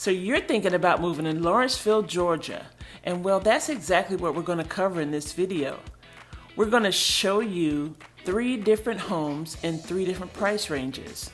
So you're thinking about moving to Lawrenceville, Georgia. And well, that's exactly what we're going to cover in this video. We're going to show you 3 different homes in 3 different price ranges.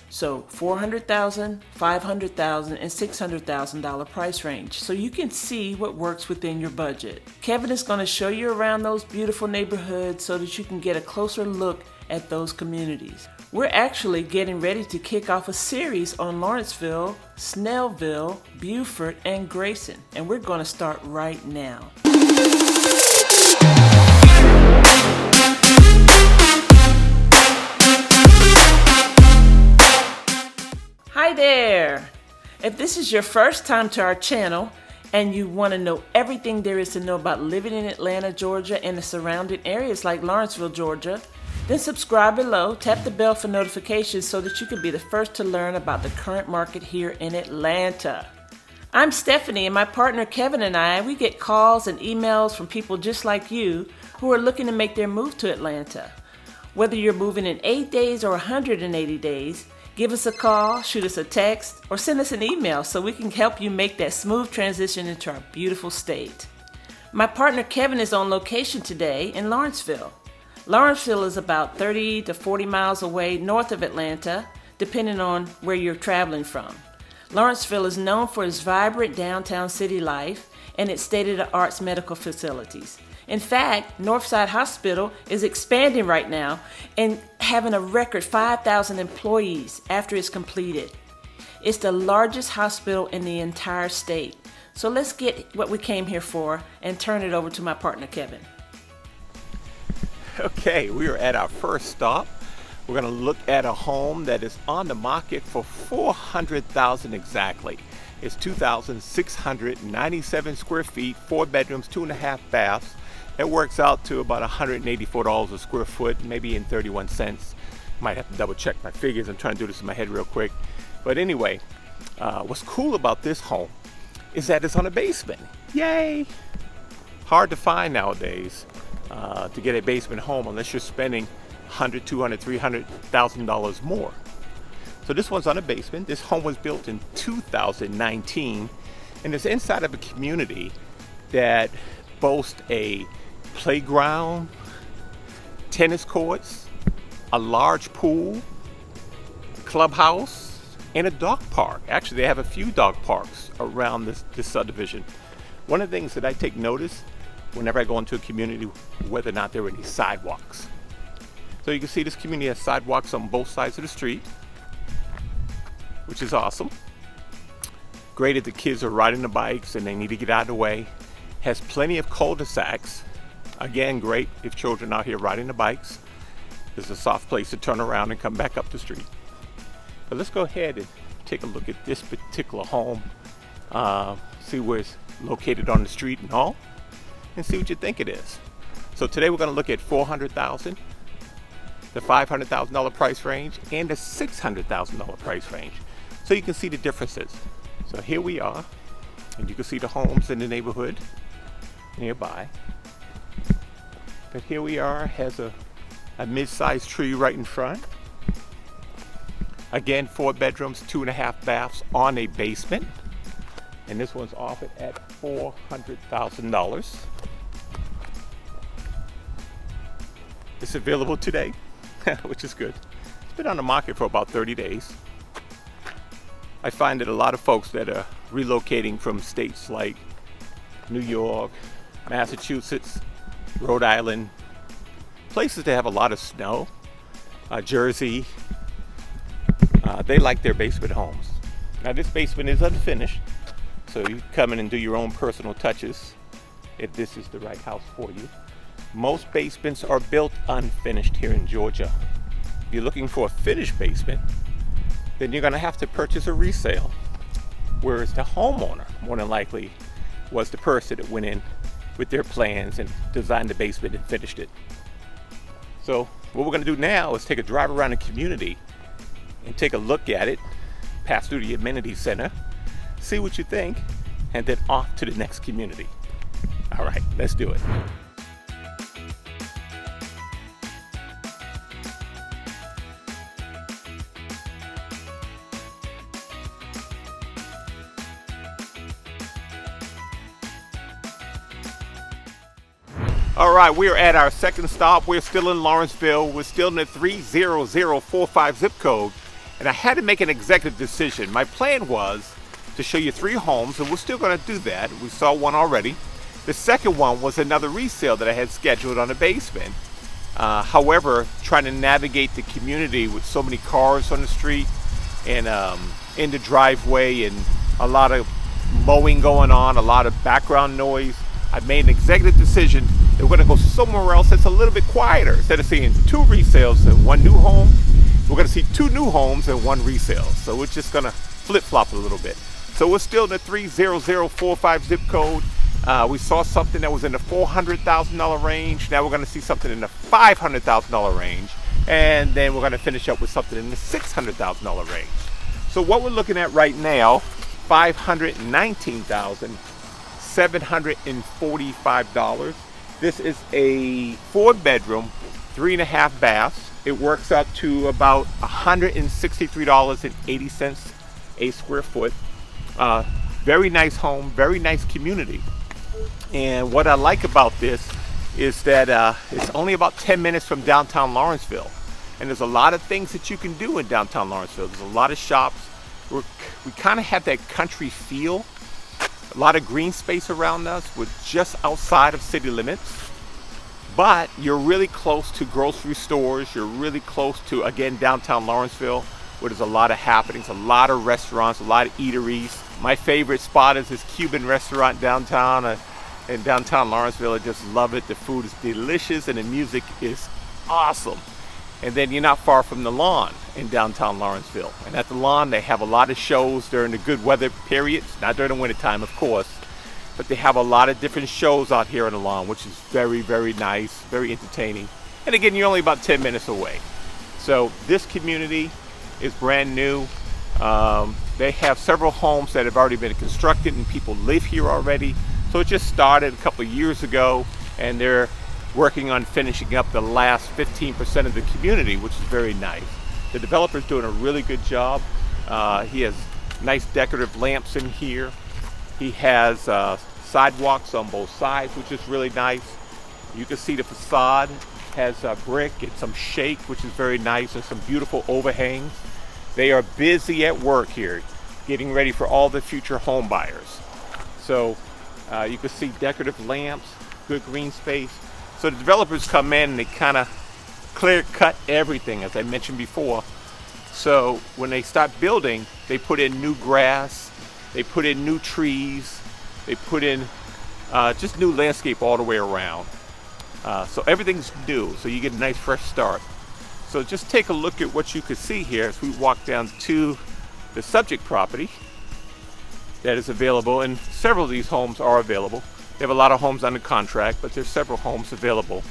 So $400,000, $500,000, and $600,000 price range. So you can see what works within your budget. Kevin is going to show you around those beautiful neighborhoods so that you can get a closer look at those communities. We're actually getting ready to kick off a series on Lawrenceville, Snellville, Beaufort, and Grayson, and we're going to start right now. Hi there! If this is your first time to our channel and you want to know everything there is to know about living in Atlanta, Georgia, and the surrounding areas like Lawrenceville, Georgia, then subscribe below, tap the bell for notifications so that you can be the first to learn about the current market here in Atlanta. I'm Stephanie, and my partner Kevin and I, we get calls and emails from people just like you who are looking to make their move to Atlanta. Whether you're moving in 8 days or 180 days, give us a call, shoot us a text, or send us an email so we can help you make that smooth transition into our beautiful state. My partner Kevin is on location today in Lawrenceville. Lawrenceville is about 30 to 40 miles away north of Atlanta, depending on where you're traveling from. Lawrenceville is known for its vibrant downtown city life and its state-of-the-art medical facilities. In fact, Northside Hospital is expanding right now and having a record 5,000 employees after it's completed. It's the largest hospital in the entire state. So let's get what we came here for and turn it over to my partner Kevin. Okay, we are at our first stop. We're going to look at a home that is on the market for $400,000 exactly. It's 2,697 square feet, 4 bedrooms, 2.5 baths. It works out to about $184 a square foot, maybe in 31 cents. Might have to double check my figures. I'm trying to do this in my head real quick. But anyway, what's cool about this home is that it's on a basement. Yay! Hard to find nowadays. To get a basement home unless you're spending $100,000, $200,000, $300,000 more. So this one's on a basement. This home was built in 2019 and it's inside of a community that boasts a playground, tennis courts, a large pool, clubhouse, and a dog park. Actually, they have a few dog parks around this subdivision. One of the things that I take notice whenever I go into a community, whether or not there are any sidewalks. So you can see this community has sidewalks on both sides of the street, which is awesome. Great if the kids are riding the bikes and they need to get out of the way. Has plenty of cul-de-sacs. Again, great if children are out here riding the bikes. There's a soft place to turn around and come back up the street. But let's go ahead and take a look at this particular home. See where it's located on the street and all, and see what you think it is. So today we're going to look at $400,000, the $500,000 price range, and the $600,000 price range, so you can see the differences. So here we are, and you can see the homes in the neighborhood nearby. But here we are, has a mid-sized tree right in front. Again, 4 bedrooms, 2.5 baths on a basement, and this one's offered at $400,000. It's available today, which is good. It's been on the market for about 30 days. I find that a lot of folks that are relocating from states like New York, Massachusetts, Rhode Island, places that have a lot of snow, Jersey, they like their basement homes. Now this basement is unfinished, so you come in and do your own personal touches if this is the right house for you. Most basements are built unfinished here in Georgia. If you're looking for a finished basement, then you're going to have to purchase a resale. Whereas the homeowner, more than likely, was the person that went in with their plans and designed the basement and finished it. So what we're going to do now is take a drive around the community and take a look at it, pass through the amenity center, see what you think, and then off to the next community. All right, let's do it. All right, we are at our second stop. We're still in Lawrenceville. We're still in the 30045 zip code. And I had to make an executive decision. My plan was to show you 3 homes, and we're still going to do that. We saw one already. The second one was another resale that I had scheduled on the basement. However, trying to navigate the community with so many cars on the street and in the driveway and a lot of mowing going on, a lot of background noise, I made an executive decision that we're going to go somewhere else that's a little bit quieter. Instead of seeing 2 resales and 1 new home, we're going to see 2 new homes and 1 resale. So we're just going to flip-flop a little bit. So we're still in the 30045 zip code. We saw something that was in the $400,000 range. Now we're going to see something in the $500,000 range. And then we're going to finish up with something in the $600,000 range. So what we're looking at right now, $519,745. This is a 4-bedroom, 3.5 baths. It works out to about $163.80 a square foot. Very nice home, very nice community. And what I like about this is that it's only about 10 minutes from downtown Lawrenceville. And there's a lot of things that you can do in downtown Lawrenceville. There's a lot of shops. We kind of have that country feel. A lot of green space around us. We're just outside of city limits. But you're really close to grocery stores. You're really close to, again, downtown Lawrenceville, where there's a lot of happenings, a lot of restaurants, a lot of eateries. My favorite spot is this Cuban restaurant downtown in downtown Lawrenceville. I just love it. The food is delicious and the music is awesome. And then you're not far from the Lawn in downtown Lawrenceville. And at the Lawn, they have a lot of shows during the good weather periods, not during the winter time, of course, but they have a lot of different shows out here on the Lawn, which is very, very nice, very entertaining. And again, you're only about 10 minutes away. So this community is brand new. They have several homes that have already been constructed and people live here already. So it just started a couple of years ago, and they're working on finishing up the last 15% of the community, which is very nice. The developer's doing a really good job. He has nice decorative lamps in here. He has sidewalks on both sides, which is really nice. You can see the facade has brick and some shake, which is very nice, and some beautiful overhangs. They are busy at work here, getting ready for all the future home buyers. So you can see decorative lamps, good green space. So the developers come in and they kind of clear cut everything, as I mentioned before. So when they start building, they put in new grass, they put in new trees, they put in just new landscape all the way around. So everything's new, so you get a nice fresh start. So just take a look at what you can see here as we walk down to the subject property that is available, and several of these homes are available. They have a lot of homes under contract, but there's several homes available.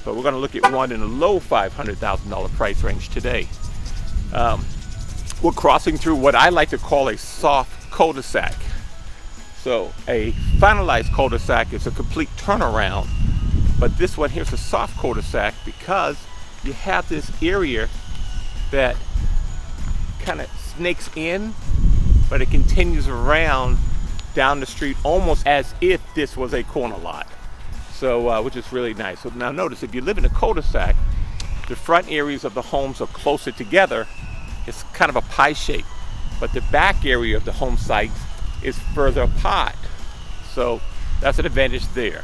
But we're going to look at one in the low $500,000 price range today. We're crossing through what I like to call a soft cul-de-sac. So a finalized cul-de-sac is a complete turnaround, but this one here's a soft cul-de-sac because you have this area that kind of snakes in, but it continues around down the street almost as if this was a corner lot. So which is really nice. So now notice, if you live in a cul-de-sac, the front areas of the homes are closer together. It's kind of a pie shape, but the back area of the home site is further apart. So that's an advantage there.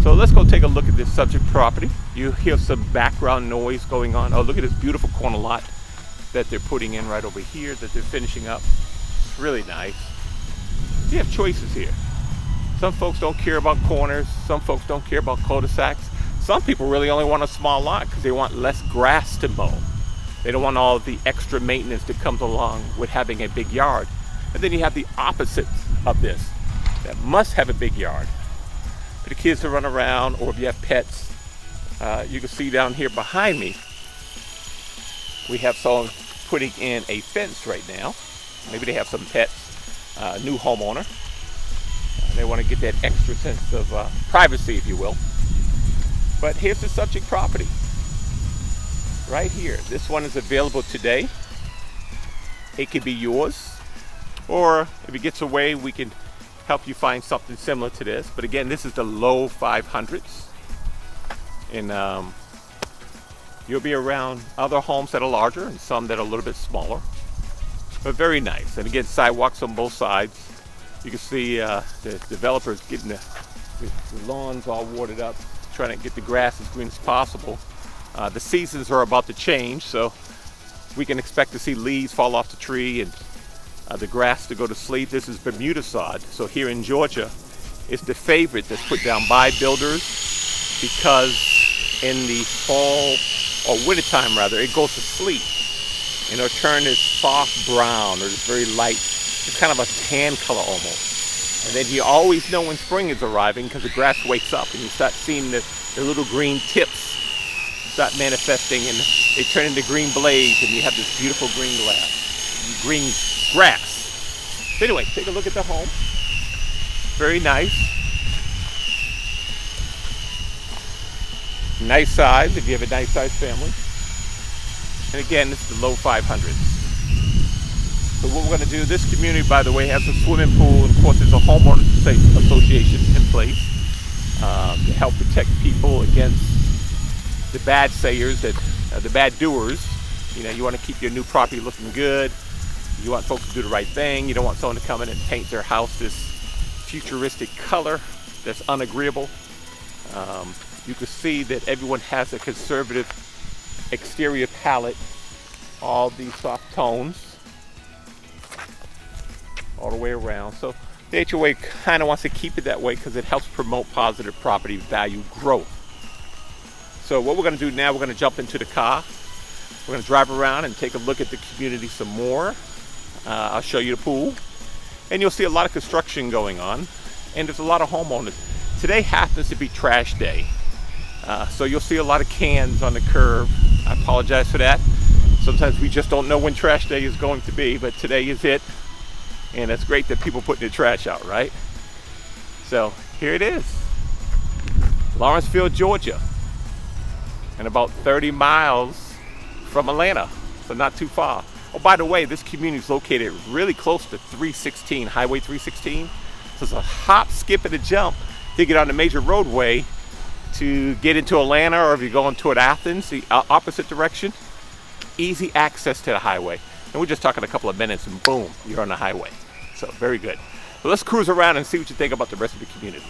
So let's go take a look at this subject property. You hear some background noise going on. Oh, look at this beautiful corner lot that they're putting in right over here that they're finishing up. It's really nice. You have choices here. Some folks don't care about corners. Some folks don't care about cul-de-sacs. Some people really only want a small lot because they want less grass to mow. They don't want all the extra maintenance that comes along with having a big yard. And then you have the opposite of this that must have a big yard for the kids to run around, or if you have pets. You can see down here behind me, we have someone putting in a fence right now. Maybe they have some pets. New homeowner. They want to get that extra sense of privacy, if you will. But here's the subject property. Right here. This one is available today. It could be yours. Or if it gets away, we can help you find something similar to this. But again, this is the low 500s. And you'll be around other homes that are larger and some that are a little bit smaller, but very nice. And again, sidewalks on both sides. You can see the developers getting the lawns all watered up, trying to get the grass as green as possible. The seasons are about to change, so we can expect to see leaves fall off the tree and the grass to go to sleep. This is Bermuda sod. So here in Georgia, it's the favorite that's put down by builders because in the fall, or wintertime rather, it goes to sleep and it'll turn this soft brown or this very light, it's kind of a tan color almost. And then you always know when spring is arriving because the grass wakes up and you start seeing the little green tips start manifesting and they turn into green blades and you have this beautiful green grass. So anyway, take a look at the home. Very nice. Nice size if you have a nice size family. And again, this is the low 500s. So what we're going to do, this community, by the way, has a swimming pool. And of course, there's a homeowners association in place to help protect people against the bad sayers, the bad doers. You know, you want to keep your new property looking good. You want folks to do the right thing. You don't want someone to come in and paint their house this futuristic color that's unagreeable. You can see that everyone has a conservative exterior palette, all these soft tones all the way around. So the HOA kind of wants to keep it that way because it helps promote positive property value growth. So what we're going to do now, we're going to jump into the car. We're going to drive around and take a look at the community some more. I'll show you the pool. And you'll see a lot of construction going on. And there's a lot of homeowners. Today happens to be trash day. So you'll see a lot of cans on the curb. I apologize for that. Sometimes we just don't know when trash day is going to be, but today is it. And it's great that people put their trash out, right? So here it is. Lawrenceville, Georgia. And about 30 miles from Atlanta, so not too far. Oh, by the way, this community is located really close to 316, Highway 316. So it's a hop, skip, and a jump to get on the major roadway to get into Atlanta, or if you're going toward Athens, the opposite direction. Easy access to the highway. And we're just talking a couple of minutes and boom, you're on the highway. So very good. So let's cruise around and see what you think about the rest of the community.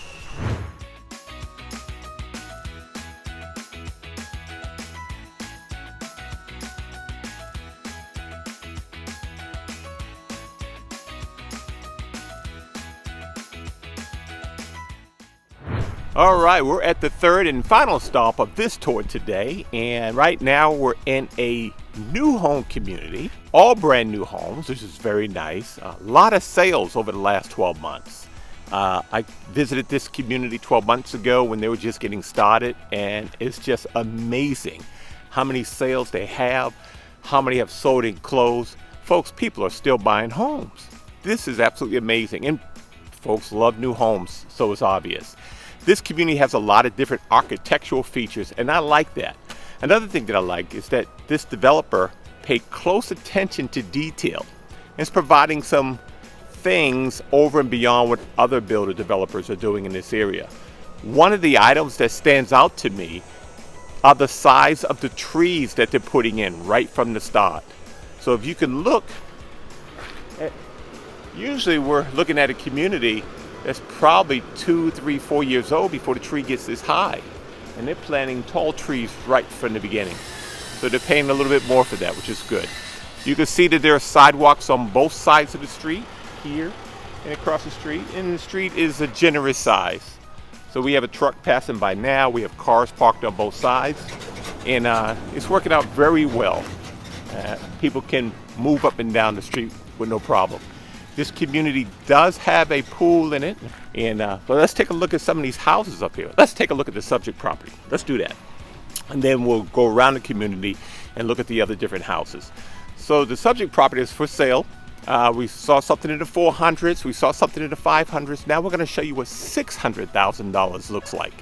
All right, we're at the third and final stop of this tour today, and right now we're in a new home community, all brand new homes, which is very nice. A lot of sales over the last 12 months. I visited this community 12 months ago when they were just getting started, and it's just amazing how many sales they have, how many have sold and closed. Folks, people are still buying homes. This is absolutely amazing, and folks love new homes, so it's obvious. This community has a lot of different architectural features, and I like that. Another thing that I like is that this developer paid close attention to detail and is providing some things over and beyond what other builder developers are doing in this area. One of the items that stands out to me are the size of the trees that they're putting in right from the start. So if you can look at, usually we're looking at a community that's probably 2, 3, 4 years old before the tree gets this high. And they're planting tall trees right from the beginning. So they're paying a little bit more for that, which is good. You can see that there are sidewalks on both sides of the street, here and across the street. And the street is a generous size. So we have a truck passing by now. We have cars parked on both sides. And it's working out very well. People can move up and down the street with no problem. This community does have a pool in it, and but let's take a look at some of these houses up here. Let's take a look at the subject property. Let's do that. And then we'll go around the community and look at the other different houses. So the subject property is for sale. We saw something in the 400s. We saw something in the 500s. Now we're going to show you what $600,000 looks like.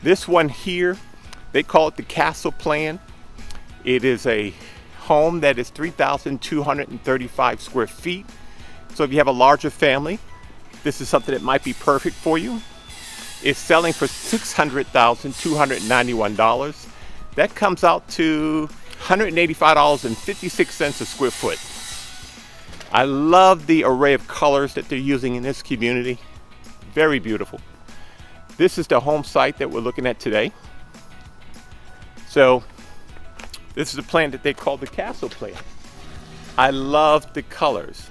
This one here, they call it the Castle Plan. It is a home that is 3,235 square feet. So if you have a larger family, this is something that might be perfect for you. is selling for $600,291. That comes out to $185.56 a square foot. I love the array of colors that they're using in this community. Very beautiful. This is the home site that we're looking at today. So this is a plan that they call the castle plan. I love the colors.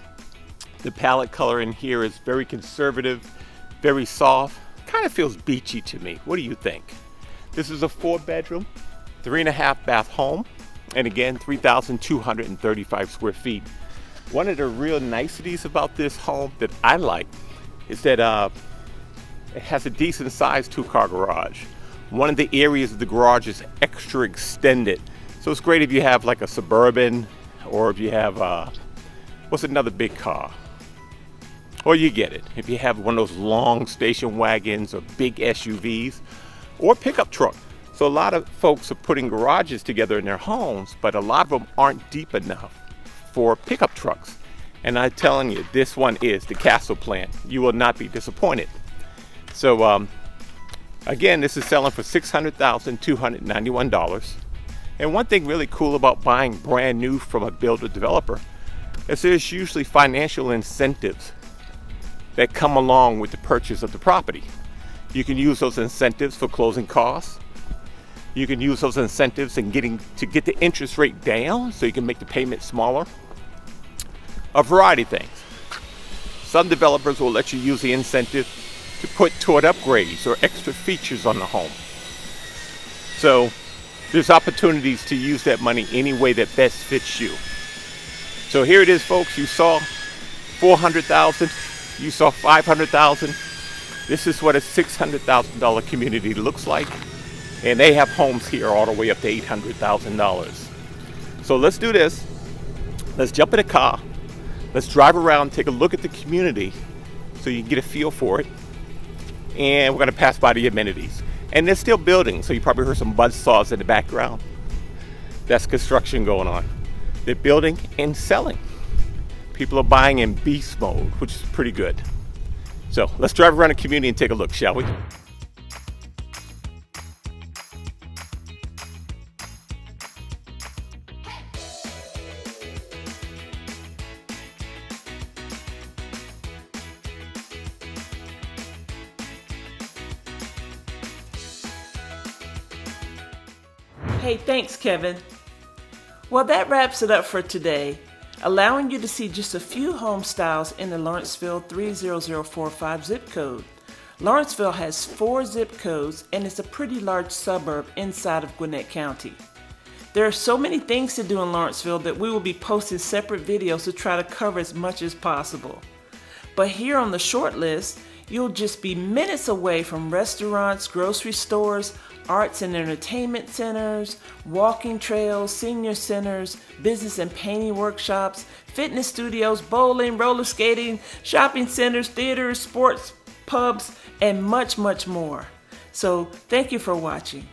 The palette color in here is very conservative, very soft. Kind of feels beachy to me. What do you think? This is a 4-bedroom, 3.5 bath home, and again, 3,235 square feet. One of the real niceties about this home that I like is that it has a decent sized 2-car garage. One of the areas of the garage is extra extended. So it's great if you have like a Suburban, or if you have, what's another big car? Or you get it, if you have one of those long station wagons or big SUVs or pickup truck. So a lot of folks are putting garages together in their homes, but a lot of them aren't deep enough for pickup trucks. And I'm telling you, this one is the castle plan. You will not be disappointed. So again, this is selling for $600,291. And one thing really cool about buying brand new from a builder developer is there's usually financial incentives that come along with the purchase of the property. You can use those incentives for closing costs. You can use those incentives in get the interest rate down so you can make the payment smaller. A variety of things. Some developers will let you use the incentive to put toward upgrades or extra features on the home. So there's opportunities to use that money any way that best fits you. So here it is, folks. You saw $400,000. You saw $500,000. This is what a $600,000 community looks like. And they have homes here all the way up to $800,000. So let's do this. Let's jump in a car. Let's drive around, take a look at the community so you can get a feel for it. And we're going to pass by the amenities. And they're still building, so you probably heard some buzzsaws in the background. That's construction going on. They're building and selling. People are buying in beast mode, which is pretty good. So let's drive around the community and take a look, shall we? Hey, thanks, Kevin. Well, that wraps it up for today, allowing you to see just a few home styles in the Lawrenceville 30045 zip code. Lawrenceville has 4 zip codes and it's a pretty large suburb inside of Gwinnett County. There are so many things to do in Lawrenceville that we will be posting separate videos to try to cover as much as possible. But here on the short list, you'll just be minutes away from restaurants, grocery stores, arts and entertainment centers, walking trails, senior centers, business and painting workshops, fitness studios, bowling, roller skating, shopping centers, theaters, sports, pubs, and much, much more. So thank you for watching.